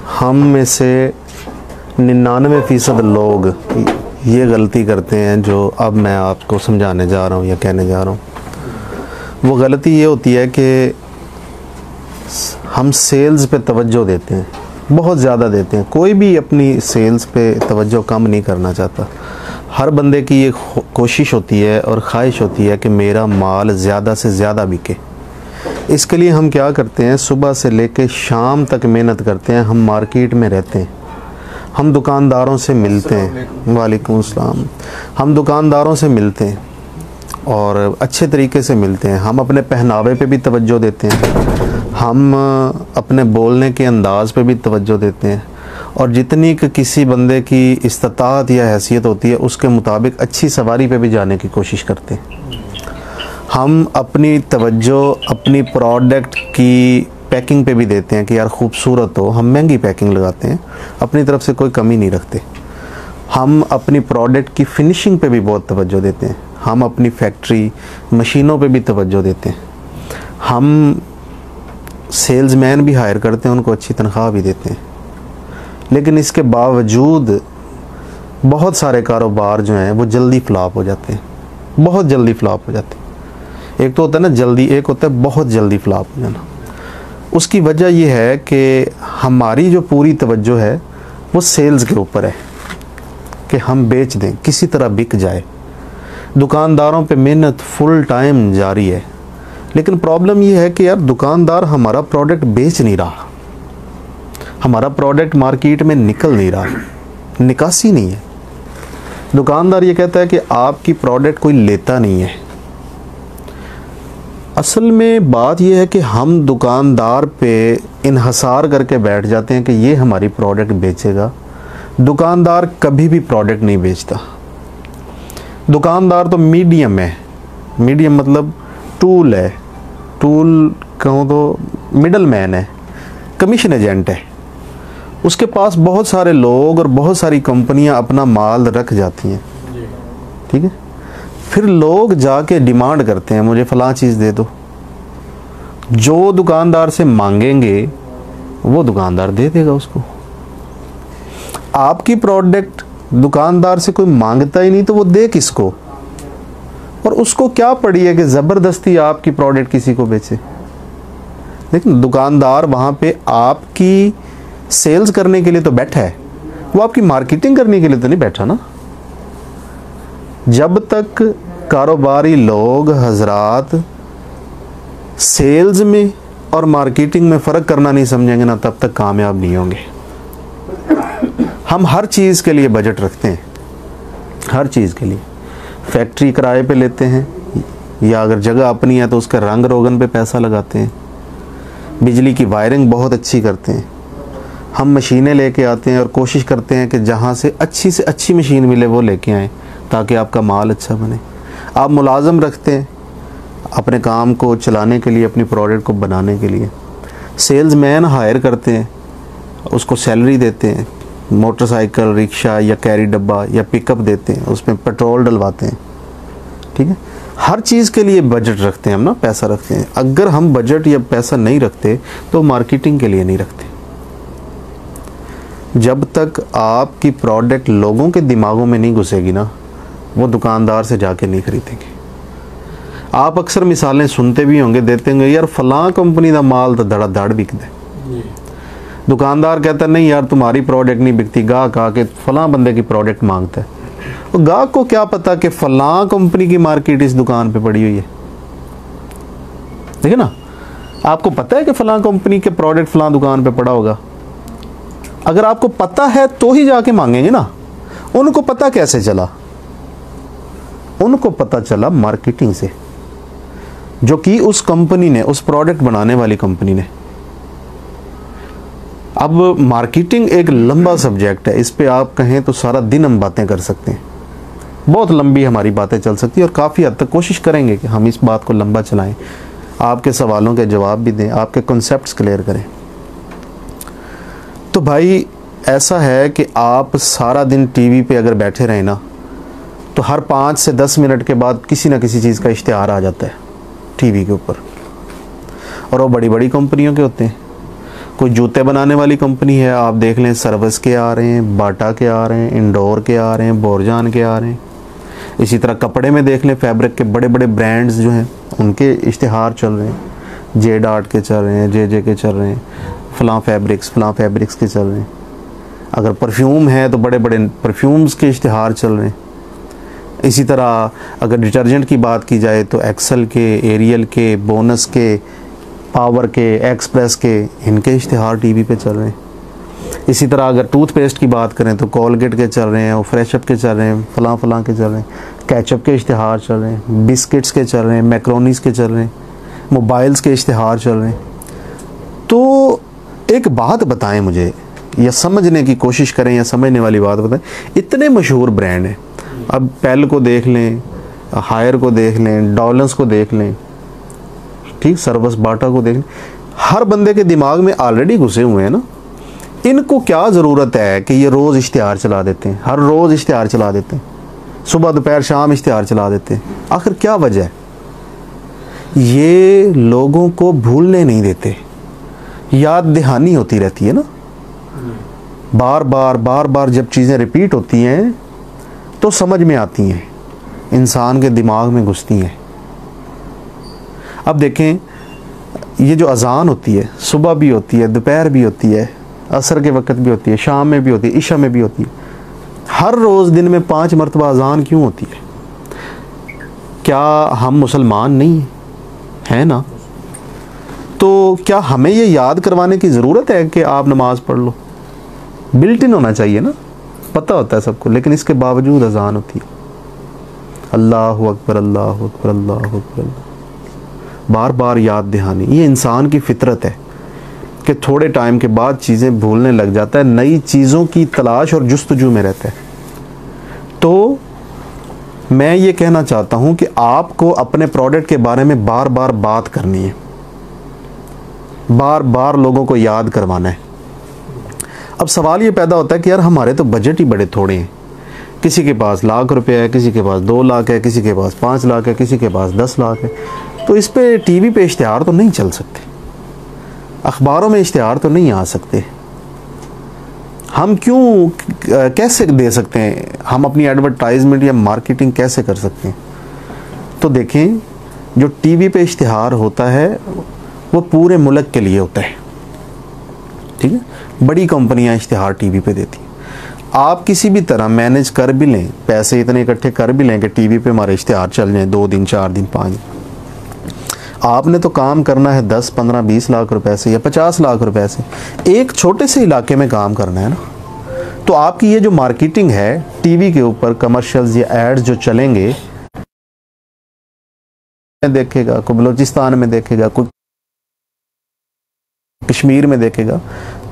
हम में से 99% लोग ये गलती करते हैं जो अब मैं आपको समझाने जा रहा हूँ या कहने जा रहा हूँ। वो गलती ये होती है कि हम सेल्स पे तवज्जो देते हैं, बहुत ज़्यादा देते हैं। कोई भी अपनी सेल्स पे तवज्जो कम नहीं करना चाहता। हर बंदे की ये कोशिश होती है और ख्वाहिश होती है कि मेरा माल ज़्यादा से ज़्यादा बिके। इसके लिए हम क्या करते हैं, सुबह से लेकर शाम तक मेहनत करते हैं। हम मार्केट में रहते हैं, हम दुकानदारों से मिलते हैं। वालेकुम अस्सलाम। हम दुकानदारों से मिलते हैं और अच्छे तरीके से मिलते हैं। हम अपने पहनावे पे भी तवज्जो देते हैं, हम अपने बोलने के अंदाज़ पे भी तवज्जो देते हैं और जितनी कि किसी बंदे की इस्तात या हैसियत होती है उसके मुताबिक अच्छी सवारी पे भी जाने की कोशिश करते हैं। हम अपनी तवज्जो अपनी प्रोडक्ट की पैकिंग पे भी देते हैं कि यार खूबसूरत हो। हम महंगी पैकिंग लगाते हैं, अपनी तरफ से कोई कमी नहीं रखते। हम अपनी प्रोडक्ट की फिनिशिंग पे भी बहुत तवज्जो देते हैं। हम अपनी फैक्ट्री मशीनों पे भी तवज्जो देते हैं। हम सेल्समैन भी हायर करते हैं, उनको अच्छी तनख्वाह भी देते हैं। लेकिन इसके बावजूद बहुत सारे कारोबार जो हैं वो जल्दी फ्लॉप हो जाते हैं, बहुत जल्दी फ्लॉप हो जाते हैं। एक तो होता है ना जल्दी, एक होता है बहुत जल्दी फ्लॉप हो जाना। उसकी वजह यह है कि हमारी जो पूरी तवज्जो है वो सेल्स के ऊपर है कि हम बेच दें, किसी तरह बिक जाए। दुकानदारों पे मेहनत फुल टाइम जारी है, लेकिन प्रॉब्लम यह है कि यार दुकानदार हमारा प्रोडक्ट बेच नहीं रहा, हमारा प्रोडक्ट मार्केट में निकल नहीं रहा, निकासी नहीं है। दुकानदार ये कहता है कि आपकी प्रोडक्ट कोई लेता नहीं है। असल में बात यह है कि हम दुकानदार पे इन्हसार करके बैठ जाते हैं कि ये हमारी प्रोडक्ट बेचेगा। दुकानदार कभी भी प्रोडक्ट नहीं बेचता। दुकानदार तो मीडियम है, मीडियम मतलब टूल है, टूल कहूँ तो मिडल मैन है, कमीशन एजेंट है। उसके पास बहुत सारे लोग और बहुत सारी कंपनियां अपना माल रख जाती हैं, ठीक है। फिर लोग जाके डिमांड करते हैं मुझे फ़लाँ चीज़ दे दो। जो दुकानदार से मांगेंगे वो दुकानदार दे देगा उसको। आपकी प्रोडक्ट दुकानदार से कोई मांगता ही नहीं तो वो दे किसको? और उसको क्या पड़ी है कि ज़बरदस्ती आपकी प्रोडक्ट किसी को बेचे। लेकिन दुकानदार वहाँ पे आपकी सेल्स करने के लिए तो बैठा है, वो आपकी मार्केटिंग करने के लिए तो नहीं बैठा ना। जब तक कारोबारी लोग हजरात सेल्स में और मार्केटिंग में फ़र्क करना नहीं समझेंगे ना, तब तक कामयाब नहीं होंगे। हम हर चीज़ के लिए बजट रखते हैं, हर चीज़ के लिए। फैक्ट्री किराए पे लेते हैं या अगर जगह अपनी है तो उसके रंग रोगन पे पैसा लगाते हैं। बिजली की वायरिंग बहुत अच्छी करते हैं। हम मशीनें लेके आते हैं और कोशिश करते हैं कि जहाँ से अच्छी मशीन मिले वो लेके आएँ ताकि आपका माल अच्छा बने। आप मुलाजम रखते हैं अपने काम को चलाने के लिए, अपनी प्रोडक्ट को बनाने के लिए। सेल्समैन हायर करते हैं, उसको सैलरी देते हैं, मोटरसाइकिल, रिक्शा या कैरी डब्बा या पिकअप देते हैं, उसमें पेट्रोल डलवाते हैं, ठीक है। हर चीज़ के लिए बजट रखते हैं हम ना, पैसा रखते हैं। अगर हम बजट या पैसा नहीं रखते तो मार्केटिंग के लिए नहीं रखते। जब तक आपकी प्रोडक्ट लोगों के दिमागों में नहीं घुसेगी ना, वो दुकानदार से जाके नहीं खरीदेंगे। आप अक्सर मिसालें सुनते भी होंगे, देते होंगे, यार फ़लाँ कंपनी का माल तो धड़ाधड़ बिकता है। दुकानदार कहता है नहीं यार तुम्हारी प्रोडक्ट नहीं बिकती, गाहक आके फ़लाँ बंदे की प्रोडक्ट मांगता है। और गाहक को क्या पता कि फ़लाँ कंपनी की मार्केट इस दुकान पे पड़ी हुई है। देखिए ना, आपको पता है कि फ़लाँ कंपनी के प्रोडक्ट फ़लाँ दुकान पे पड़ा होगा। अगर आपको पता है तो ही जाके मांगेंगे ना। उनको पता कैसे चला? उनको पता चला मार्केटिंग से, जो कि उस कंपनी ने, उस प्रोडक्ट बनाने वाली कंपनी ने। अब मार्केटिंग एक लंबा सब्जेक्ट है, इस पे आप कहें तो सारा दिन हम बातें कर सकते हैं, बहुत लंबी हमारी बातें चल सकती है और काफ़ी हद तक कोशिश करेंगे कि हम इस बात को लंबा चलाएं, आपके सवालों के जवाब भी दें, आपके कॉन्सेप्ट्स क्लियर करें। तो भाई ऐसा है कि आप सारा दिन टीवी पे अगर बैठे रहें ना, तो हर 5 से 10 मिनट के बाद किसी ना किसी चीज़ का इश्तिहार आ जाता है टीवी के ऊपर, और वो बड़ी बड़ी कंपनियों के होते हैं। कोई जूते बनाने वाली कंपनी है, आप देख लें सर्विस के आ रहे हैं, बाटा के आ रहे हैं, इंडोर के आ रहे हैं, बोरजान के आ रहे हैं। इसी तरह कपड़े में देख लें, फैब्रिक के बड़े बड़े ब्रांड्स जो हैं उनके इश्तिहार चल रहे हैं, जे डार्ट के चल रहे हैं, जे के चल रहे हैं, फलां फैब्रिक्स के चल रहे हैं। अगर परफ्यूम है तो बड़े बड़े परफ्यूम्स के इश्तिहार चल रहे हैं। इसी तरह अगर डिटर्जेंट की बात की जाए तो एक्सेल के, एरियल के, बोनस के, पावर के, एक्सप्रेस के, इनके इश्तिहार टीवी पे चल रहे हैं। इसी तरह अगर टूथपेस्ट की बात करें तो कोलगेट के चल रहे हैं, और फ्रेशअप के चल रहे हैं, फलां के चल रहे हैं, कैचअप के इश्तिहार चल रहे हैं, बिस्किट्स के चल रहे हैं, मैक्रोनीस के चल रहे हैं, मोबाइल्स के इश्तिहार चल रहे हैं। तो एक बात बताएं मुझे, या समझने की कोशिश करें, या समझने वाली बात बताएं, इतने मशहूर ब्रांड हैं। अब पेल को देख लें, हायर को देख लें, डॉलर्स को देख लें, ठीक, सर्वस, बाटा को देख लें, हर बंदे के दिमाग में ऑलरेडी घुसे हुए हैं ना। इनको क्या ज़रूरत है कि ये रोज़ इश्तिहार चला देते हैं, हर रोज़ इश्तिहार चला देते हैं, सुबह दोपहर शाम इश्तिहार चला देते हैं। आखिर क्या वजह है? ये लोगों को भूलने नहीं देते, याद दहानी होती रहती है ना। बार बार जब चीज़ें रिपीट होती हैं तो समझ में आती हैं, इंसान के दिमाग में घुसती हैं। अब देखें, ये जो अज़ान होती है, सुबह भी होती है, दोपहर भी होती है, असर के वक़्त भी होती है, शाम में भी होती है, इशा में भी होती है। हर रोज़ दिन में 5 मरतबा अज़ान क्यों होती है? क्या हम मुसलमान नहीं हैं ना? तो क्या हमें ये याद करवाने की ज़रूरत है कि आप नमाज़ पढ़ लो? बिल्ट इन होना चाहिए ना, पता होता है सबको, लेकिन इसके बावजूद अज़ान होती है। अल्लाहु अकबर, अल्लाहु अकबर, अल्लाहु अकबर, बार बार याद दहानी। ये इंसान की फितरत है कि थोड़े टाइम के बाद चीज़ें भूलने लग जाता है, नई चीज़ों की तलाश और जुस्तजू में रहता है। तो मैं ये कहना चाहता हूँ कि आपको अपने प्रोडक्ट के बारे में बार बार बात करनी है, बार बार लोगों को याद करवाना है। अब सवाल ये पैदा होता है कि यार हमारे तो बजट ही बड़े थोड़े हैं, किसी के पास लाख रुपए है, किसी के पास 2 लाख है, किसी के पास 5 लाख है, किसी के पास 10 लाख है, तो इस पे टीवी पे इश्तिहार तो नहीं चल सकते, अखबारों में इश्तिहार तो नहीं आ सकते। हम क्यों, कैसे दे सकते हैं, हम अपनी एडवर्टाइजमेंट या मार्केटिंग कैसे कर सकते हैं? तो देखें, जो टीवी पे इश्तिहार होता है वो पूरे मुल्क के लिए होता है, ठीक है। बड़ी कंपनियां इश्तिहार टीवी पे देती हैं। आप किसी भी तरह मैनेज कर भी लें, पैसे इतने इकट्ठे कर भी लें कि टीवी पे हमारे इश्तिहार चल जाएं 2 दिन, 4 दिन, 5 दिन, आपने तो काम करना है 10, 15, 20 लाख रुपए से या 50 लाख रुपए से, एक छोटे से इलाके में काम करना है ना। तो आपकी ये जो मार्केटिंग है टीवी के ऊपर, कमर्शियल्स या एड्स जो चलेंगे, देखेगा कोई बलोचिस्तान में देखेगा, कोई कश्मीर में देखेगा,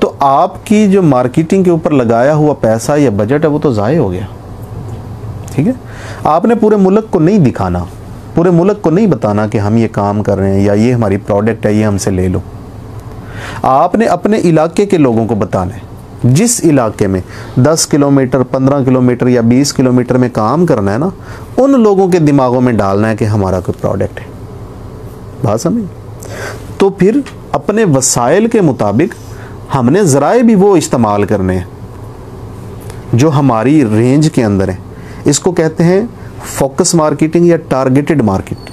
तो आपकी जो मार्केटिंग के ऊपर लगाया हुआ पैसा या बजट है वो तो ज़ाय हो गया, ठीक है। आपने पूरे मुल्क को नहीं दिखाना, पूरे मुल्क को नहीं बताना कि हम ये काम कर रहे हैं या ये हमारी प्रोडक्ट है, ये हमसे ले लो। आपने अपने इलाके के लोगों को बताना है, जिस इलाके में 10 किलोमीटर, 15 किलोमीटर या 20 किलोमीटर में काम करना है ना, उन लोगों के दिमागों में डालना है कि हमारा कोई प्रोडक्ट है। बात समझ? तो फिर अपने वसाइल के मुताबिक हमने ज़राए भी वो इस्तेमाल करने हैं जो हमारी रेंज के अंदर है। इसको कहते हैं फोकस मार्केटिंग या टारगेटेड मार्केट,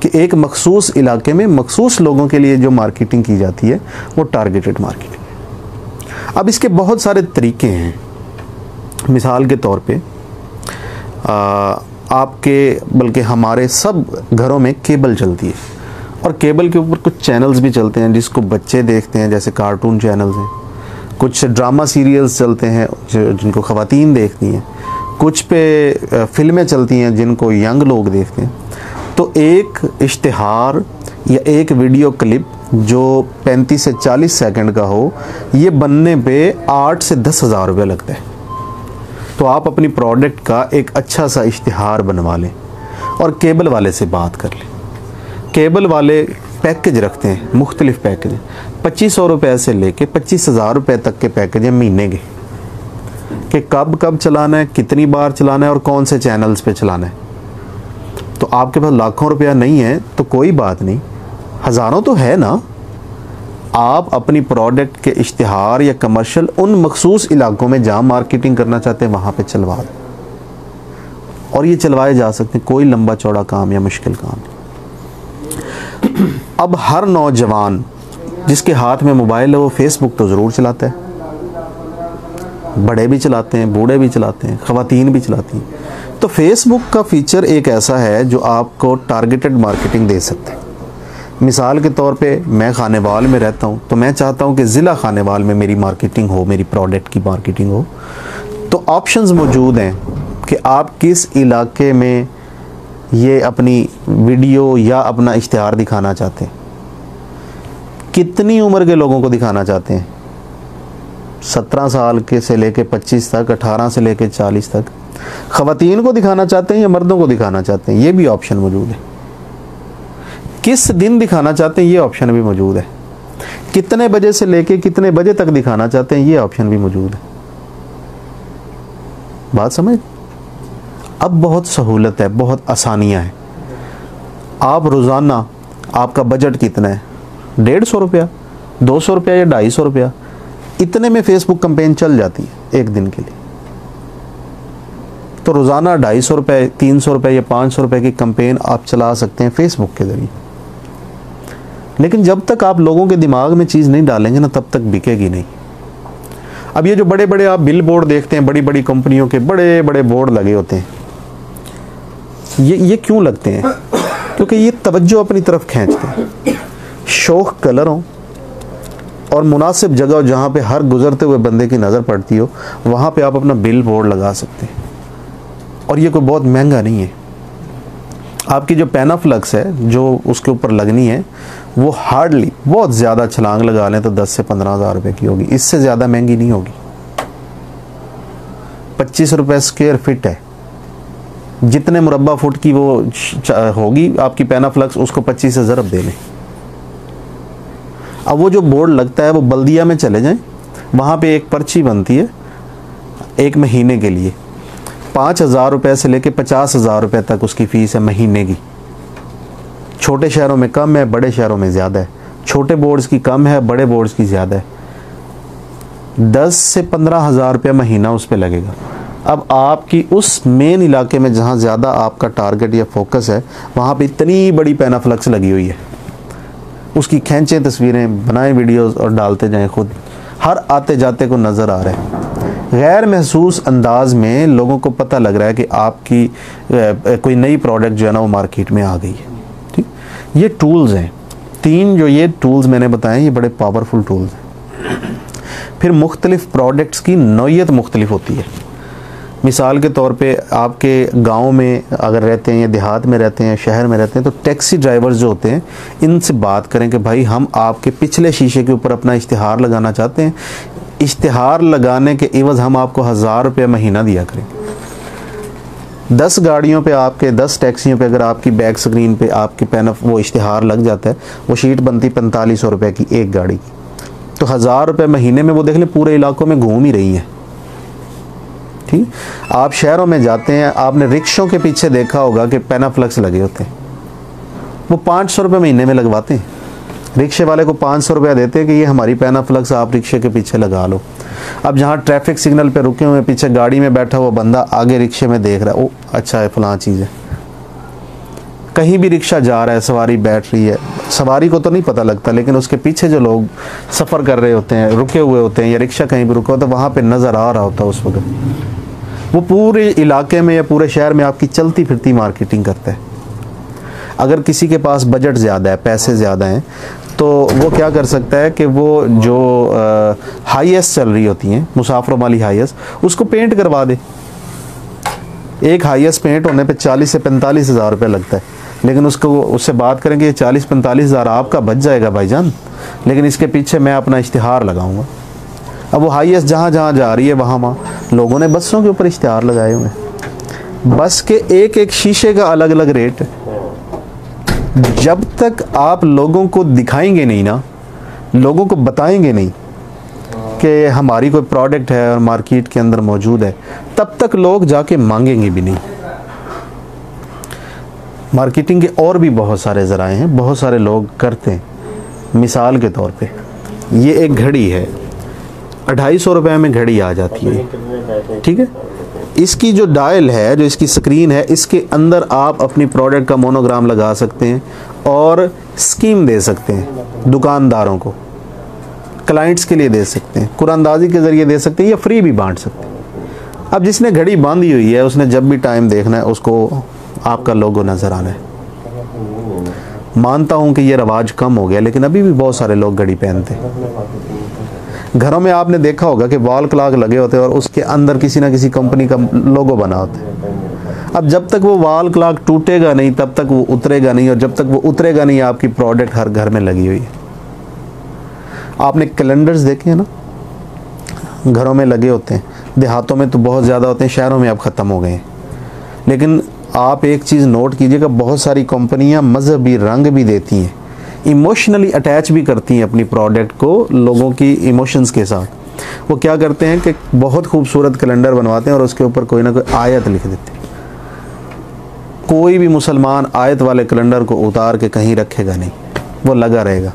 कि एक मखसूस इलाके में मखसूस लोगों के लिए जो मार्केटिंग की जाती है वो टारगेटेड मार्केटिंग है। अब इसके बहुत सारे तरीके हैं। मिसाल के तौर पे आपके, बल्कि हमारे सब घरों में केबल चलती है, और केबल के ऊपर कुछ चैनल्स भी चलते हैं जिसको बच्चे देखते हैं, जैसे कार्टून चैनल्स हैं, कुछ ड्रामा सीरियल्स चलते हैं जिनको ख़वातीन देखती हैं, कुछ पे फिल्में चलती हैं जिनको यंग लोग देखते हैं। तो एक इश्तिहार या एक वीडियो क्लिप जो 35 से 40 सेकंड का हो, ये बनने पे 8 से 10 हज़ार रुपये लगता है। तो आप अपनी प्रोडक्ट का एक अच्छा सा इश्तिहार बनवा लें और केबल वाले से बात कर लें। केबल वाले पैकेज रखते हैं, मुख्तलिफ पैकेज, 2500 रुपये से लेके 25,000 रुपये तक के पैकेज हैं महीने के, कि कब कब चलाना है, कितनी बार चलाना है और कौन से चैनल्स पे चलाना है। तो आपके पास लाखों रुपया नहीं है तो कोई बात नहीं, हज़ारों तो है ना, आप अपनी प्रोडक्ट के इश्तिहार या कमर्शियल उन मखसूस इलाकों में जहाँ मार्केटिंग करना चाहते हैं वहाँ पे चलवा दें, और ये चलवाए जा सकते हैं, कोई लंबा चौड़ा काम या मुश्किल काम नहीं। अब हर नौजवान जिसके हाथ में मोबाइल है वो फेसबुक तो ज़रूर चलाता है, बड़े भी चलाते हैं, बूढ़े भी चलाते हैं, ख़वातीन भी चलाती हैं। तो फेसबुक का फ़ीचर एक ऐसा है जो आपको टारगेटेड मार्केटिंग दे सकते हैं। मिसाल के तौर पे मैं खानेवाल में रहता हूँ, तो मैं चाहता हूँ कि ज़िला खानेवाल में मेरी मार्केटिंग हो, मेरी प्रोडक्ट की मार्केटिंग हो। तो ऑप्शंस मौजूद हैं कि आप किस इलाके में ये अपनी वीडियो या अपना इश्तिहार दिखाना चाहते हैं, कितनी उम्र के लोगों को दिखाना चाहते हैं, 17 साल के से लेके 25 तक, 18 से लेके 40 तक, ख़वातीन को दिखाना चाहते हैं या मर्दों को दिखाना चाहते हैं, ये भी ऑप्शन मौजूद है। किस दिन दिखाना चाहते हैं ये ऑप्शन भी मौजूद है। कितने बजे से लेके कितने बजे तक दिखाना चाहते हैं ये ऑप्शन भी मौजूद है। बात समझ? अब बहुत सहूलत है, बहुत आसानियाँ हैं। आप रोज़ाना, आपका बजट कितना है, 150 रुपया, 200 रुपया या 250 रुपया, इतने में फेसबुक कैंपेन चल जाती है एक दिन के लिए। तो रोज़ाना 250 रुपये, 300 रुपये या 500 रुपये की कैंपेन आप चला सकते हैं फेसबुक के ज़रिए। लेकिन जब तक आप लोगों के दिमाग में चीज़ नहीं डालेंगे ना, तब तक बिकेगी नहीं। अब ये जो बड़े बड़े आप बिल बोर्ड देखते हैं, बड़ी बड़ी कंपनियों के बड़े बड़े बोर्ड लगे होते हैं, ये क्यों लगते हैं? क्योंकि ये तवज्जो अपनी तरफ खींचते हैं। शौक कलर हो और मुनासिब जगह जहाँ पे हर गुजरते हुए बंदे की नज़र पड़ती हो, वहाँ पे आप अपना बिल बोर्ड लगा सकते हैं। और ये कोई बहुत महंगा नहीं है। आपकी जो पैनाफ्लक्स है जो उसके ऊपर लगनी है, वो हार्डली बहुत ज़्यादा छलांग लगा लें तो 10 से 15 हज़ार रुपये की होगी, इससे ज़्यादा महंगी नहीं होगी। 25 रुपये स्क्वायर फिट है, जितने मुरब्बा फुट की वो होगी आपकी पैनाफ्लक्स, उसको 25 से ज़रब दे लें। अब वो जो बोर्ड लगता है वो बल्दिया में चले जाएं, वहाँ पे एक पर्ची बनती है एक महीने के लिए, 5,000 रुपये से लेके 50,000 रुपये तक उसकी फ़ीस है महीने की। छोटे शहरों में कम है, बड़े शहरों में ज़्यादा है। छोटे बोर्ड्स की कम है, बड़े बोर्ड्स की ज़्यादा है। 10 से 15,000 रुपये महीना उस पर लगेगा। अब आपकी उस मेन इलाके में जहाँ ज़्यादा आपका टारगेट या फोकस है, वहाँ पे इतनी बड़ी पैनाफ्लक्स लगी हुई है, उसकी खींचें तस्वीरें, बनाएं वीडियोस और डालते जाएं, खुद हर आते जाते को नज़र आ रहा है। गैर महसूस अंदाज में लोगों को पता लग रहा है कि आपकी कोई नई प्रोडक्ट जो है ना वो मार्केट में आ गई है। ठीक, ये टूल्स हैं 3 जो ये टूल्स मैंने बताए, ये बड़े पावरफुल टूल्स हैं। फिर मुख्तलिफ प्रोडक्ट्स की नौइयत मुख्तलिफ होती है। मिसाल के तौर पे आपके गांव में अगर रहते हैं या देहात में रहते हैं, शहर में रहते हैं, तो टैक्सी ड्राइवर्स जो होते हैं इनसे बात करें कि भाई हम आपके पिछले शीशे के ऊपर अपना इश्तिहार लगाना चाहते हैं, इश्तिहार लगाने के एवज़ हम आपको 1,000 रुपये महीना दिया करेंगे। 10 गाड़ियों पे आपके 10 टैक्सियों पे अगर आपकी बैक स्क्रीन पे आपके वो इश्तिहार लग जाता है, वो शीट बनती 4500 रुपये की एक गाड़ी की, तो 1,000 रुपये महीने में वो देख लें पूरे इलाकों में घूम ही रही हैं। ठीक, आप शहरों में जाते हैं, आपने रिक्शों के पीछे देखा होगा कि पैनाफ्लक्स लगे होते हैं, वो 500 रुपये महीने में लगवाते हैं। रिक्शे वाले को 500 रुपया देते हैं कि ये हमारी पैनाफ्लक्स आप रिक्शे के पीछे लगा लो। अब जहाँ ट्रैफिक सिग्नल पे रुके हुए, पीछे गाड़ी में बैठा हुआ बंदा आगे रिक्शे में देख रहा है, ओ अच्छा है फलां चीज़ है। कहीं भी रिक्शा जा रहा है, सवारी बैठ रही है, सवारी को तो नहीं पता लगता, लेकिन उसके पीछे जो लोग सफ़र कर रहे होते हैं, रुके हुए होते हैं, या रिक्शा कहीं भी रुका होता है, वहाँ पर नज़र आ रहा होता है उस वक्त। वो पूरे इलाके में या पूरे शहर में आपकी चलती फिरती मार्केटिंग करता है। अगर किसी के पास बजट ज़्यादा है, पैसे ज़्यादा हैं, तो वो क्या कर सकता है कि वो जो हाईएस्ट चल रही होती हैं, मुसाफरों वाली हाईएस्ट, उसको पेंट करवा दे। एक हाईएस्ट पेंट होने पे 40 से 45 हज़ार रुपये लगता है, लेकिन उससे बात करेंगे 40-45 हज़ार आपका बच जाएगा भाईजान, लेकिन इसके पीछे मैं अपना इश्तिहार लगाऊंगा। अब वो हाईएस्ट जहाँ जहाँ जा रही है वहाँ लोगों ने बसों के ऊपर इश्तिहार लगाए हुए हैं। बस के एक एक शीशे का अलग अलग रेट है। जब तक आप लोगों को दिखाएंगे नहीं ना, लोगों को बताएंगे नहीं कि हमारी कोई प्रोडक्ट है और मार्केट के अंदर मौजूद है, तब तक लोग जाके मांगेंगे भी नहीं। मार्केटिंग के और भी बहुत सारे ज़राए हैं, बहुत सारे लोग करते हैं। मिसाल के तौर पे ये एक घड़ी है, 250 रुपये में घड़ी आ जाती है, ठीक है। इसकी जो डायल है, जो इसकी स्क्रीन है, इसके अंदर आप अपनी प्रोडक्ट का मोनोग्राम लगा सकते हैं और स्कीम दे सकते हैं, दुकानदारों को, क्लाइंट्स के लिए दे सकते हैं, कुरानदाजी के ज़रिए दे सकते हैं या फ्री भी बांट सकते हैं। अब जिसने घड़ी बांधी हुई है उसने जब भी टाइम देखना है उसको आपका लोगो नज़र आना है। मानता हूँ कि ये रवाज कम हो गया, लेकिन अभी भी बहुत सारे लोग घड़ी पहनते हैं। घरों में आपने देखा होगा कि वॉल क्लॉक लगे होते हैं और उसके अंदर किसी ना किसी कंपनी का लोगो बना होता है। अब जब तक वो वॉल क्लॉक टूटेगा नहीं तब तक वो उतरेगा नहीं, और जब तक वो उतरेगा नहीं आपकी प्रोडक्ट हर घर में लगी हुई है। आपने कैलेंडर्स देखे हैं ना, घरों में लगे होते हैं, देहातों में तो बहुत ज़्यादा होते हैं, शहरों में अब ख़त्म हो गए हैं। लेकिन आप एक चीज़ नोट कीजिएगा, बहुत सारी कंपनियां मजहबी रंग भी देती हैं, इमोशनली अटैच भी करती हैं अपनी प्रोडक्ट को लोगों की इमोशंस के साथ। वो क्या करते हैं कि बहुत खूबसूरत कैलेंडर बनवाते हैं और उसके ऊपर कोई ना कोई आयत लिख देते हैं। कोई भी मुसलमान आयत वाले कैलेंडर को उतार के कहीं रखेगा नहीं, वो लगा रहेगा।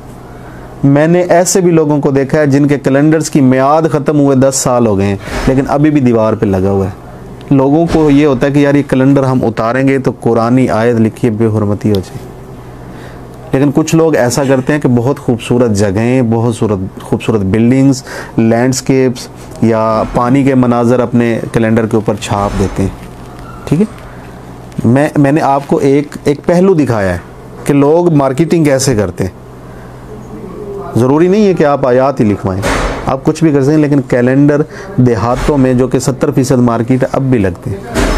मैंने ऐसे भी लोगों को देखा है जिनके कैलेंडर्स की मियाद ख़त्म हुए 10 साल हो गए हैं, लेकिन अभी भी दीवार पे लगा हुआ है। लोगों को ये होता है कि यार ये कैलेंडर हम उतारेंगे तो कुरानी आयत लिखी बेहुरमती हो जाए। लेकिन कुछ लोग ऐसा करते हैं कि बहुत खूबसूरत जगहें, बहुत खूबसूरत बिल्डिंग्स, लैंडस्केप्स या पानी के मनाजर अपने कैलेंडर के ऊपर छाप देते हैं, ठीक है। मैंने आपको एक पहलू दिखाया है कि लोग मार्केटिंग कैसे करते हैं। ज़रूरी नहीं है कि आप आयात ही लिखवाएं, आप कुछ भी कर सकते हैं, लेकिन कैलेंडर देहातों में जो कि 70% मार्केट अब भी लगते हैं।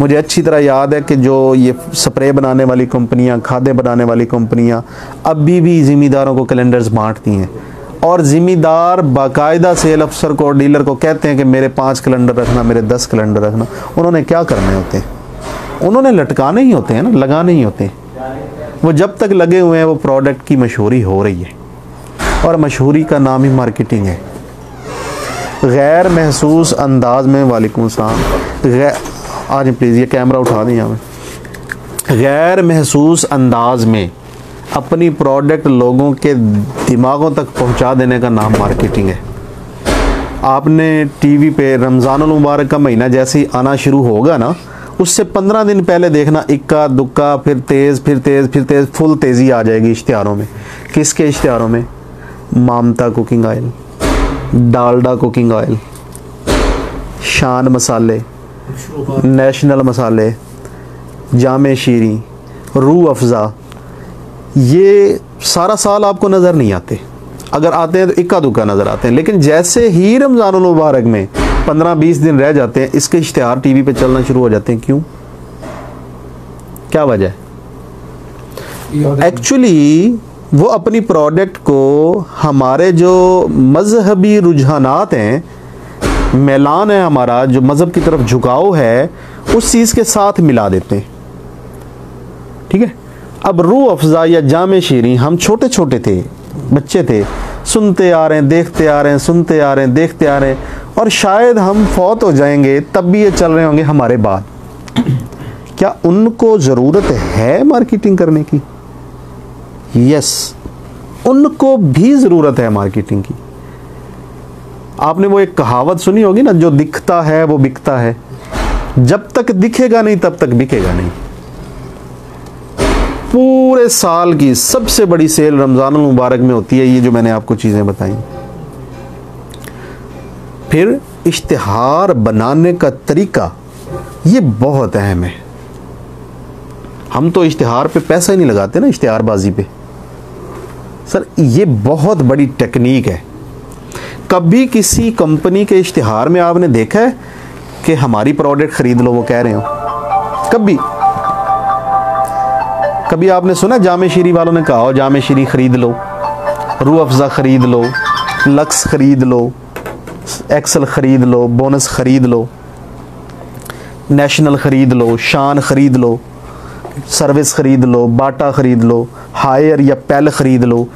मुझे अच्छी तरह याद है कि जो ये स्प्रे बनाने वाली कंपनियां, खादें बनाने वाली कंपनियां अभी भी ज़िम्मेदारों को कैलेंडर्स बांटती हैं, और ज़िम्मेदार बाकायदा सेल अफसर को, डीलर को कहते हैं कि मेरे 5 कैलेंडर रखना, मेरे 10 कैलेंडर रखना। उन्होंने क्या करने होते हैं? उन्होंने लटकाने ही होते हैं ना, लगाने ही होते हैं। वो जब तक लगे हुए हैं वो प्रोडक्ट की मशहूरी हो रही है, और मशहूरी का नाम ही मार्केटिंग है। गैर महसूस अंदाज में, वालेकुम सलाम, आज प्लीज़ ये कैमरा उठा दें यहाँ में। गैर महसूस अंदाज में अपनी प्रोडक्ट लोगों के दिमागों तक पहुँचा देने का नाम मार्केटिंग है। आपने टीवी पे रमज़ानुल मुबारक का महीना जैसे ही आना शुरू होगा ना, उससे 15 दिन पहले देखना इक्का दुक्का, फिर तेज़ फुल तेज़ी आ जाएगी इश्तिहारों में। किसके इश्तिहारों में? Mamta cooking oil, Dalda cooking oil, Shan मसाले, नेशनल मसाले, जामे शीरी, रूह अफ़ज़ा। ये सारा साल आपको नज़र नहीं आते, अगर आते हैं तो इक्का दुक्का नज़र आते हैं। लेकिन जैसे ही रमज़ानुल मुबारक में 15-20 दिन रह जाते हैं, इसके इश्तिहार टीवी पे चलना शुरू हो जाते हैं। क्यों? क्या वजह है? एक्चुअली वो अपनी प्रोडक्ट को हमारे जो मजहबी रुझानात हैं, मैलान है हमारा, जो मज़हब की तरफ झुकाव है, उस चीज़ के साथ मिला देते हैं, ठीक है। अब रूह अफ़ज़ा या जामे शीरी, हम छोटे छोटे थे, बच्चे थे, सुनते आ रहे हैं, देखते आ रहे हैं, सुनते आ रहे हैं, देखते आ रहे हैं, और शायद हम फौत हो जाएंगे तब भी ये चल रहे होंगे हमारे बाद। क्या उनको ज़रूरत है मार्केटिंग करने की? यस, उनको भी ज़रूरत है मार्केटिंग की। आपने वो एक कहावत सुनी होगी ना, जो दिखता है वो बिकता है। जब तक दिखेगा नहीं तब तक बिकेगा नहीं। पूरे साल की सबसे बड़ी सेल रमज़ानुल मुबारक में होती है, ये जो मैंने आपको चीज़ें बताई। फिर इश्तिहार बनाने का तरीका, ये बहुत अहम है। हम तो इश्तिहार पे पैसा ही नहीं लगाते ना, इश्तिहारबाजी पे। सर ये बहुत बड़ी टेक्निक है। कभी किसी कंपनी के इश्तिहार में आपने देखा है कि हमारी प्रोडक्ट खरीद लो, वो कह रहे हो? कभी आपने सुना जामे शीरी वालों ने कहा हो जामे शीरी खरीद लो, रूह अफ़ज़ा खरीद लो, लक्स खरीद लो, एक्सल खरीद लो, बोनस खरीद लो, नेशनल खरीद लो, शान खरीद लो, सर्विस खरीद लो, बाटा खरीद लो, हायर या पेल खरीद लो,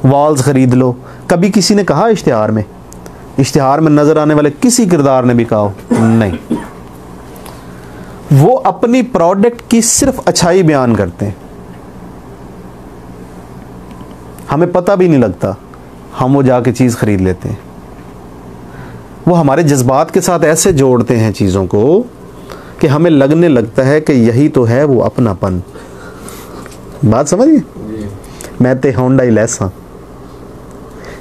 वॉल्स खरीद लो? कभी किसी ने कहा इश्तिहार में? इश्तिहार में नजर आने वाले किसी किरदार ने भी कहा हो? नहीं। वो अपनी प्रोडक्ट की सिर्फ अच्छाई बयान करते हैं, हमें पता भी नहीं लगता। हम वो जाके चीज़ ख़रीद लेते हैं। वो हमारे जज्बात के साथ ऐसे जोड़ते हैं चीज़ों को कि हमें लगने लगता है कि यही तो है वो अपनापन। बात समझिए? मैं ते होंडा लेस हाँ।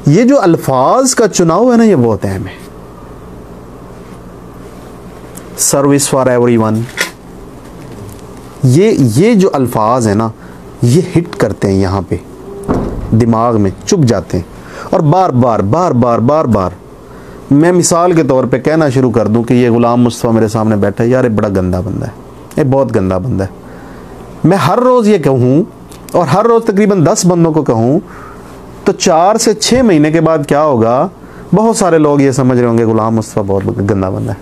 ये जो अल्फाज का चुनाव है ना, ये बहुत अहम है। सर्विस फॉर एवरीवन, ये जो अल्फाज है ना, ये हिट करते हैं यहाँ पे, दिमाग में चुभ जाते हैं। और बार बार बार बार बार बार मैं मिसाल के तौर पे कहना शुरू कर दूं कि ये गुलाम मुस्तफ़ा मेरे सामने बैठा है, यार ये बड़ा गंदा बंदा है, ये बहुत गंदा बंदा है। मैं हर रोज़ ये कहूँ और हर रोज़ तकरीबन 10 बंदों को कहूँ, तो 4 से 6 महीने के बाद क्या होगा, बहुत सारे लोग ये समझ रहे होंगे गुलाम मुस्तफ़ा बहुत गंदा बंदा है।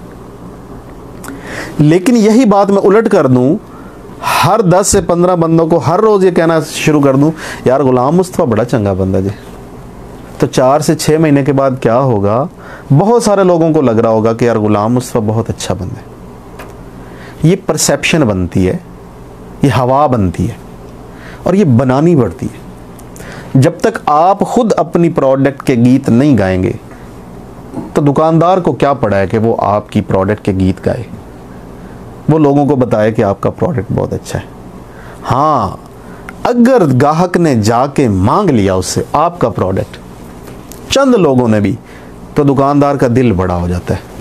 लेकिन यही बात मैं उलट कर दूं, हर 10 से 15 बंदों को हर रोज़ ये कहना शुरू कर दूं, यार गुलाम मुस्तफ़ा बड़ा चंगा बंदा जी, तो 4 से 6 महीने के बाद क्या होगा, बहुत सारे लोगों को लग रहा होगा कि यार गुलाम मुस्तफ़ा बहुत अच्छा बंदा है। ये परसेप्शन बनती है, ये हवा बनती है और ये बनानी पड़ती है। जब तक आप खुद अपनी प्रोडक्ट के गीत नहीं गाएंगे तो दुकानदार को क्या पड़ा है कि वो आपकी प्रोडक्ट के गीत गाए, वो लोगों को बताए कि आपका प्रोडक्ट बहुत अच्छा है। हाँ, अगर ग्राहक ने जाके मांग लिया उससे आपका प्रोडक्ट, चंद लोगों ने भी, तो दुकानदार का दिल बड़ा हो जाता है।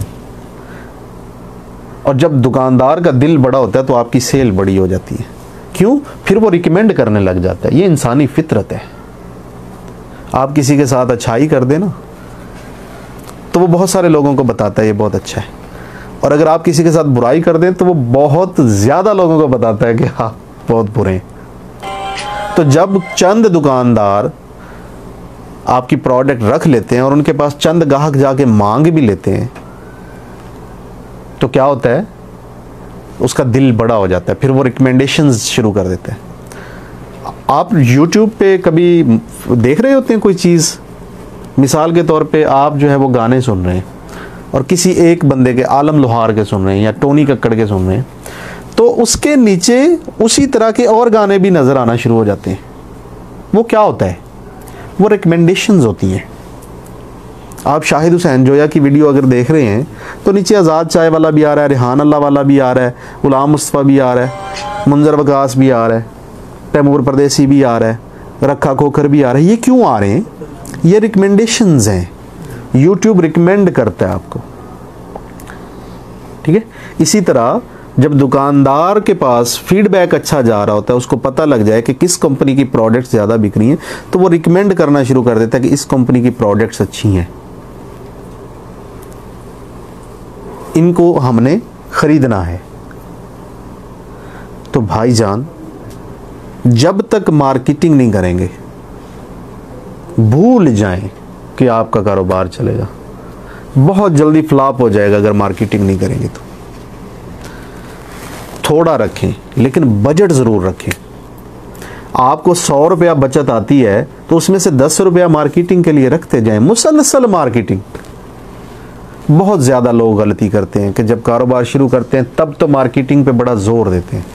और जब दुकानदार का दिल बड़ा होता है तो आपकी सेल बड़ी हो जाती है। क्यों? फिर वो रिकमेंड करने लग जाता है। ये इंसानी फितरत है। आप किसी के साथ अच्छाई कर देना तो वो बहुत सारे लोगों को बताता है ये बहुत अच्छा है, और अगर आप किसी के साथ बुराई कर दें तो वो बहुत ज़्यादा लोगों को बताता है कि हाँ बहुत बुरे हैं। तो जब चंद दुकानदार आपकी प्रोडक्ट रख लेते हैं और उनके पास चंद ग्राहक जाके मांग भी लेते हैं, तो क्या होता है, उसका दिल बड़ा हो जाता है, फिर वो रिकमेंडेशंस शुरू कर देते हैं। आप YouTube पे कभी देख रहे होते हैं कोई चीज़, मिसाल के तौर पे आप जो है वो गाने सुन रहे हैं और किसी एक बंदे के, आलम लोहार के सुन रहे हैं या टोनी कक्कड़ के सुन रहे हैं, तो उसके नीचे उसी तरह के और गाने भी नज़र आना शुरू हो जाते हैं। वो क्या होता है, वो रिकमेंडेशंस होती हैं। आप शाहिद हुसैन जोया की वीडियो अगर देख रहे हैं तो नीचे आज़ाद चाय वाला भी आ रहा है, रिहान अल्लाह वाला भी आ रहा है, गुलाम मुस्तफ़ा भी आ रहा है, मुंजर वकास भी आ रहा है, तैमूर परदेसी भी आ रहा है, रखा खोखर भी आ रहा है। ये क्यों आ रहे हैं? ये रिकमेंडेशंस हैं, YouTube रिकमेंड करता है आपको। ठीक है। इसी तरह जब दुकानदार के पास फीडबैक अच्छा जा रहा होता है, उसको पता लग जाए कि किस कंपनी की प्रोडक्ट्स ज़्यादा बिक रही हैं, तो वो रिकमेंड करना शुरू कर देता है कि इस कंपनी की प्रोडक्ट्स अच्छी हैं, इनको हमने ख़रीदना है। तो भाईजान, जब तक मार्केटिंग नहीं करेंगे, भूल जाएं कि आपका कारोबार चलेगा। बहुत जल्दी फ्लॉप हो जाएगा अगर मार्केटिंग नहीं करेंगे तो। थोड़ा रखें लेकिन बजट ज़रूर रखें। आपको 100 रुपया बचत आती है तो उसमें से 10 रुपया मार्केटिंग के लिए रखते जाएं, मुसलसल मार्केटिंग। बहुत ज़्यादा लोग गलती करते हैं कि जब कारोबार शुरू करते हैं तब तो मार्केटिंग पे बड़ा ज़ोर देते हैं,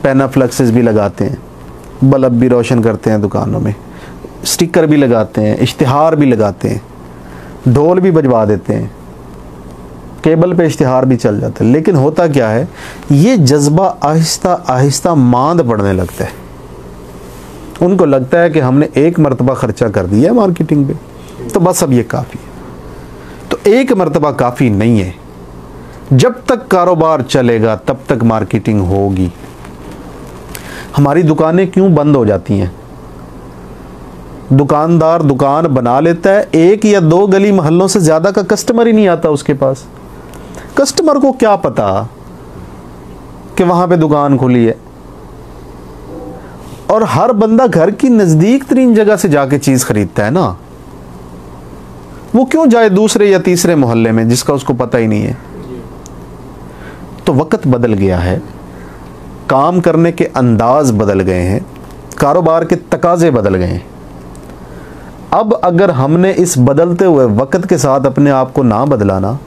पेनाफ्लेक्सेस भी लगाते हैं, बल्ब भी रोशन करते हैं दुकानों में, स्टिकर भी लगाते हैं, इश्तिहार भी लगाते हैं, ढोल भी बजवा देते हैं, केबल पे इश्तिहार भी चल जाता है। लेकिन होता क्या है, ये जज्बा आहिस्ता आहिस्ता मांद पड़ने लगता है। उनको लगता है कि हमने एक मरतबा खर्चा कर दिया है मार्केटिंग पे, तो बस अब ये काफ़ी है। तो एक मरतबा काफ़ी नहीं है। जब तक कारोबार चलेगा तब तक मार्केटिंग होगी। हमारी दुकानें क्यों बंद हो जाती हैं? दुकानदार दुकान बना लेता है, 1 या 2 गली मोहल्लों से ज़्यादा का कस्टमर ही नहीं आता उसके पास। कस्टमर को क्या पता कि वहाँ पे दुकान खुली है, और हर बंदा घर की नज़दीक तरीन जगह से जाके चीज़ खरीदता है ना। वो क्यों जाए दूसरे या तीसरे मोहल्ले में जिसका उसको पता ही नहीं है। तो वक्त बदल गया है, काम करने के अंदाज बदल गए हैं, कारोबार के तकाजे बदल गए हैं। अब अगर हमने इस बदलते हुए वक्त के साथ अपने आप को ना बदलाना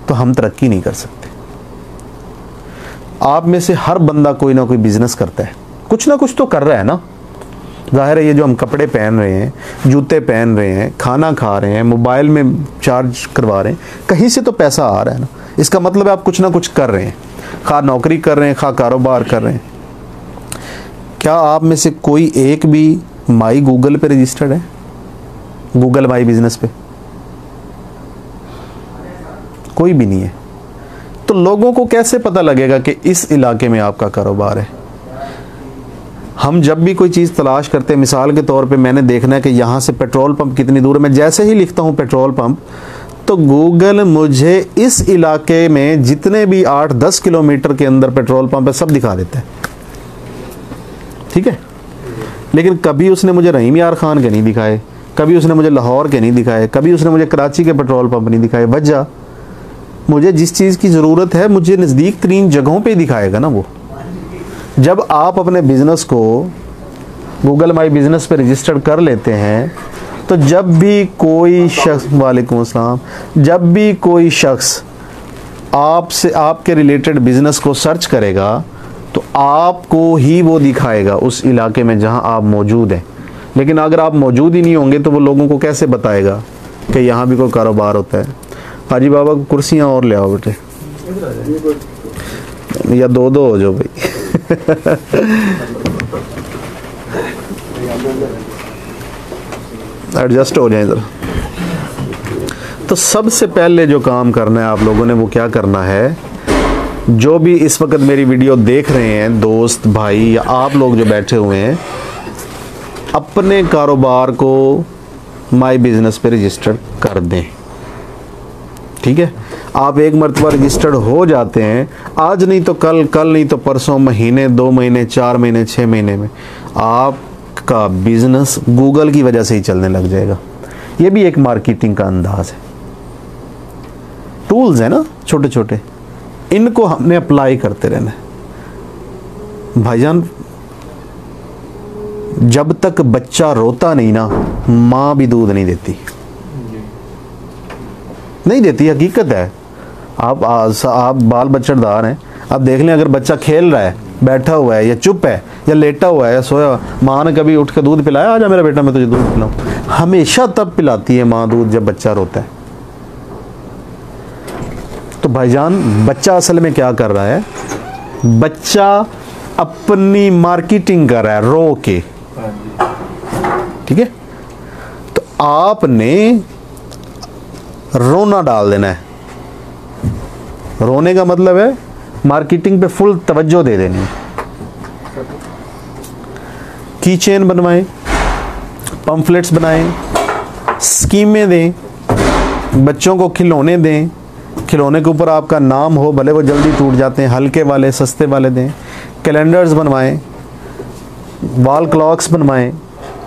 तो हम तरक्की नहीं कर सकते। आप में से हर बंदा कोई ना कोई बिजनेस करता है, कुछ ना कुछ तो कर रहा है ना। ज़ाहिर है ये जो हम कपड़े पहन रहे हैं, जूते पहन रहे हैं, खाना खा रहे हैं, मोबाइल में चार्ज करवा रहे हैं, कहीं से तो पैसा आ रहा है ना। इसका मतलब है आप कुछ ना कुछ कर रहे हैं, खा नौकरी कर रहे हैं, खा कारोबार कर रहे हैं। क्या आप में से कोई एक भी माई गूगल पे रजिस्टर्ड है? गूगल माई बिजनेस पे कोई भी नहीं है। तो लोगों को कैसे पता लगेगा कि इस इलाके में आपका कारोबार है? हम जब भी कोई चीज़ तलाश करते हैं, मिसाल के तौर पे मैंने देखना है कि यहाँ से पेट्रोल पंप कितनी दूर है, मैं जैसे ही लिखता हूँ पेट्रोल पंप, तो गूगल मुझे इस इलाके में जितने भी 8-10 किलोमीटर के अंदर पेट्रोल पंप है सब दिखा देता है। ठीक है, लेकिन कभी उसने मुझे रहीम यार खान के नहीं दिखाए, कभी उसने मुझे लाहौर के नहीं दिखाए, कभी उसने मुझे कराची के पेट्रोल पंप नहीं दिखाए। वजह, मुझे जिस चीज़ की ज़रूरत है मुझे नज़दीक तरीन जगहों पे ही दिखाएगा ना वो। जब आप अपने बिज़नेस को गूगल माई बिज़नेस पे रजिस्टर कर लेते हैं, तो जब भी कोई शख्स, वालेकुम अस्सलाम, जब भी कोई शख्स आपसे आपके रिलेटेड बिज़नेस को सर्च करेगा तो आपको ही वो दिखाएगा उस इलाके में जहां आप मौजूद हैं। लेकिन अगर आप मौजूद ही नहीं होंगे तो वो लोगों को कैसे बताएगा कि यहाँ भी कोई कारोबार होता है? हाजी बाबा को कुर्सियाँ और ले आओ बेटे, या दो दो हो जाओ भाई। एडजस्ट हो जाए इधर। तो सबसे पहले जो काम करना है आप लोगों ने वो क्या करना है, जो भी इस वक्त मेरी वीडियो देख रहे हैं दोस्त भाई या आप लोग जो बैठे हुए हैं, अपने कारोबार को माई बिजनेस पे रजिस्टर कर दें। ठीक है, आप एक मरतबा रजिस्टर्ड हो जाते हैं, आज नहीं तो कल, कल नहीं तो परसों, महीने, 2 महीने, 4 महीने, 6 महीने में आपका बिजनेस गूगल की वजह से ही चलने लग जाएगा। ये भी एक मार्केटिंग का अंदाज है। टूल्स है ना छोटे छोटे, इनको हमने अप्लाई करते रहना है। भाईजान, जब तक बच्चा रोता नहीं ना, माँ भी दूध नहीं देती, नहीं देती, हकीकत है। आप बाल बच्चेदार हैं, आप देख लें, अगर बच्चा खेल रहा है, बैठा हुआ है या चुप है या लेटा हुआ है या सोया, माँ ने कभी उठ कर दूध पिलाया? आजा मेरा बेटा मैं तुझे दूध पिलाऊं। हमेशा तब पिलाती है माँ दूध जब बच्चा रोता है। तो भाईजान, बच्चा असल में क्या कर रहा है? बच्चा अपनी मार्केटिंग कर रहा है रो के। ठीक है, तो आपने रोना डाल देना है। रोने का मतलब है मार्केटिंग पे फुल तवज्जो दे देनी है। की चेन बनवाएं, पंफलेट्स बनाएं, स्कीमें दें, बच्चों को खिलौने दें, खिलौने के ऊपर आपका नाम हो, भले वो जल्दी टूट जाते हैं, हल्के वाले सस्ते वाले दें। कैलेंडर्स बनवाएं, वॉल क्लॉक्स बनवाएं,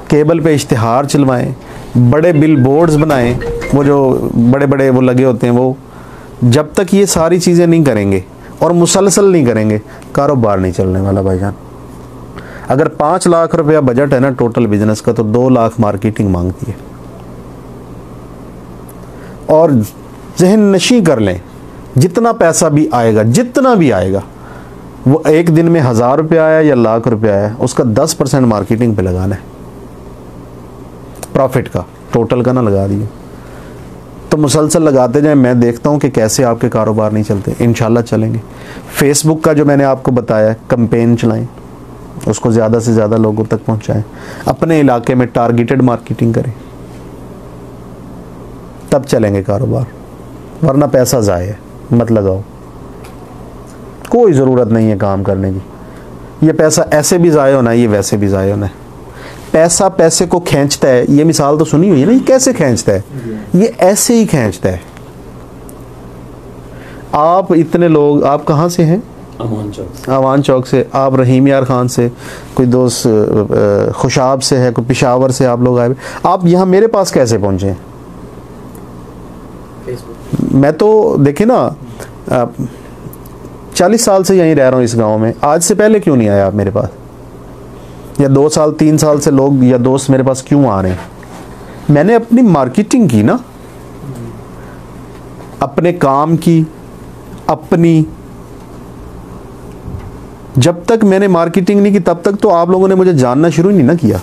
केबल पे इश्तिहार चलवाएं, बड़े बिल बोर्ड्स बनाएं, वो जो बड़े बड़े वो लगे होते हैं वो। जब तक ये सारी चीज़ें नहीं करेंगे और मुसलसल नहीं करेंगे, कारोबार नहीं चलने वाला भाईजान। अगर 5 लाख रुपया बजट है ना टोटल बिजनेस का, तो 2 लाख मार्केटिंग मांगती है। और जहन नशी कर लें, जितना पैसा भी आएगा, जितना भी आएगा, वो एक दिन में 1000 रुपया आया या लाख रुपया आया, उसका 10% मार्केटिंग पे लगाना है, प्रॉफिट का, टोटल का ना लगा दिए। तो मुसलसल लगाते जाएं, मैं देखता हूं कि कैसे आपके कारोबार नहीं चलते। इंशाल्लाह चलेंगे। फेसबुक का जो मैंने आपको बताया, कैंपेन चलाएं, उसको ज़्यादा से ज़्यादा लोगों तक पहुंचाएं, अपने इलाके में टारगेटेड मार्केटिंग करें, तब चलेंगे कारोबार। वरना पैसा ज़ाया है, मत लगाओ, कोई ज़रूरत नहीं है काम करने की। ये पैसा ऐसे भी ज़ाया होना है, ये वैसे भी ज़ाया होना है। पैसा पैसे को खींचता है, ये मिसाल तो सुनी हुई है ना, ये कैसे खींचता है? ये ऐसे ही खींचता है। आप इतने लोग, आप कहाँ से हैं? अमान चौक से। आप रहीम यार खान से, कोई दोस्त खुशाब से है, कोई पेशावर से आप लोग आए। आप यहाँ मेरे पास कैसे पहुँचे? मैं तो देखे ना, 40 साल से यहीं रह रहा हूँ इस गांव में। आज से पहले क्यों नहीं आया आप मेरे पास? या 2 साल 3 साल से लोग या दोस्त मेरे पास क्यों आ रहे हैं? मैंने अपनी मार्केटिंग की ना, अपने काम की, अपनी। जब तक मैंने मार्केटिंग नहीं की तब तक तो आप लोगों ने मुझे जानना शुरू नहीं ना किया।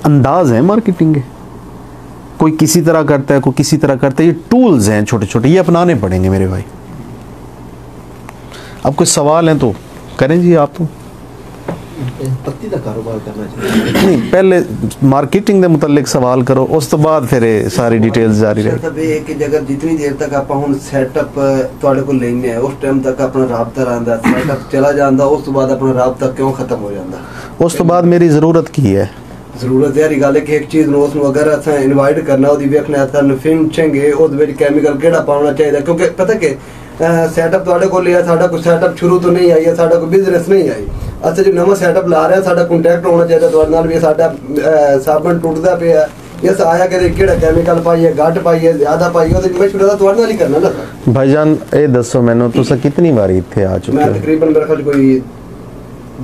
अंदाज हैं मार्केटिंग के, कोई किसी तरह करता है, कोई किसी तरह करता है। ये टूल्स हैं छोटे छोटे, ये अपनाने पड़ेंगे मेरे भाई। अब कुछ सवाल हैं तो करें जी आप। पत्ती का कारोबार करना चाहिए नहीं, पहले मार्केटिंग के मुतल्लिक सवाल करो, उस तो बाद फिर सारी डिटेल्स जारी रहे। मतलब ये कि जगह जितनी देर तक आप हुन सेटअप ਤੁਹਾਡੇ ਕੋਲ ਲੈਣੇ ਹੈ उस टाइम तक अपना राबता रहंदा, सेटअप चला जांदा, उस तो बाद अपना राबता क्यों खत्म हो जांदा? उस तो बाद मेरी ज़रूरत की है, ਜ਼ਰੂਰਤ ਯਾਰੀ ਗੱਲ ਹੈ ਕਿ ਇੱਕ ਚੀਜ਼ ਨੂੰ ਉਸ ਨੂੰ ਅਗਰ ਅਸਾਂ ਇਨਵਾਈਟ ਕਰਨਾ, ਉਹਦੀ ਵੇਖਣਾ ਅਸਾਂ ਫਿਲਮ ਚੰਗੇ ਉਹਦੇ ਵਿੱਚ ਕੈਮੀਕਲ ਕਿਹੜਾ ਪਾਉਣਾ ਚਾਹੀਦਾ, ਕਿਉਂਕਿ ਪਤਾ ਕਿ ਸੈਟਅਪ ਤੁਹਾਡੇ ਕੋਲ ਲਿਆ, ਸਾਡਾ ਕੋਈ ਸੈਟਅਪ ਸ਼ੁਰੂ ਤੋਂ ਨਹੀਂ ਆਈ ਹੈ, ਸਾਡਾ ਕੋਈ ਬਿਜ਼ਨਸ ਨਹੀਂ ਆਈ, ਅਸੀਂ ਜੋ ਨਵਾਂ ਸੈਟਅਪ ਲਾ ਰਹੇ ਹਾਂ, ਸਾਡਾ ਕੰਟੈਕਟ ਹੋਣਾ ਚਾਹੀਦਾ ਤੁਹਾਡੇ ਨਾਲ ਵੀ ਸਾਡਾ ਸਾਬਣ ਟੁੱਟਦਾ ਪਿਆ, यस आया कि केड़ा केमिकल पाइए, घट पाइए, ज्यादा पाइए, ਉਹਦੇ ਮਸ਼ਵਰਾ ਤੁਹਾਡੇ ਨਾਲ ਹੀ ਕਰਨਾ ਨਾ ਸਰ। भाईजान ये दसो मैनू तुसा कितनी बारी इत्थे आ चुके मैं हो? तकरीबन मेरे ख्याल कोई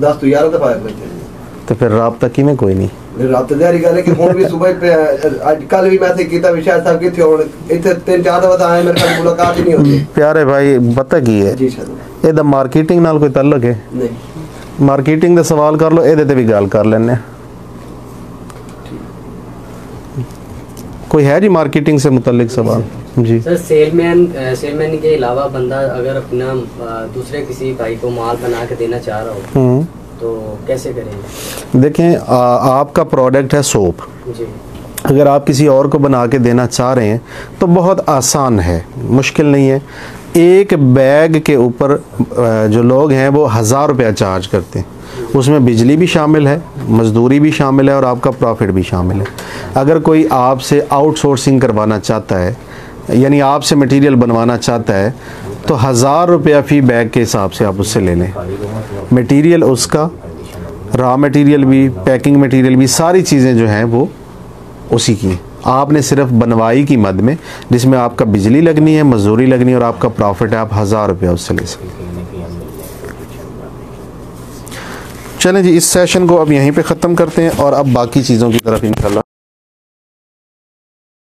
10 ਤੋਂ 11 दफा आया थे। तो फिर राबता किमें कोई नहीं? रात दी गल है कि हुन भी सुबह पे आज कल भी मैसेज कीता विशाल साहब किथे हुन इथे 3-4 दफा आए, मेरे ख्याल मुलाकात ही नहीं होती। प्यारे भाई पता की है, जी सर, ਇਹਦਾ ਮਾਰਕੀਟਿੰਗ ਨਾਲ ਕੋਈ ਤਾल्लुक है? नहीं, मार्केटिंग ਦਾ सवाल कर लो, ਇਹਦੇ ਤੇ ਵੀ ਗੱਲ ਕਰ ਲੈਣੇ। कोई है जी मार्केटिंग से मुतल्लिक सवाल? जी सर, सेलमैन के अलावा बंदा अगर अपना दूसरे किसी भाई को माल बना के देना चाह रहा हो तो कैसे करेंगे? देखें, आपका प्रोडक्ट है सोप जी, अगर आप किसी और को बना के देना चाह रहे हैं तो बहुत आसान है, मुश्किल नहीं है। एक बैग के ऊपर जो लोग हैं वो 1000 रुपया चार्ज करते हैं, उसमें बिजली भी शामिल है, मजदूरी भी शामिल है और आपका प्रॉफिट भी शामिल है। अगर कोई आपसे आउटसोर्सिंग करवाना चाहता है, यानी आपसे मटेरियल बनवाना चाहता है, तो 1000 रुपया फ़ी बैग के हिसाब से आप उससे ले लें। मटेरियल उसका, रॉ मटेरियल भी, पैकिंग मटेरियल भी, सारी चीज़ें जो हैं वो उसी की। आपने सिर्फ बनवाई की मद में, जिसमें आपका बिजली लगनी है, मजदूरी लगनी है और आपका प्रॉफिट है, आप 1000 रुपया उससे ले सकते हैं। चलें जी, इस सेशन को अब यहीं पे ख़त्म करते हैं और अब बाकी चीज़ों की तरफ इंशाल्लाह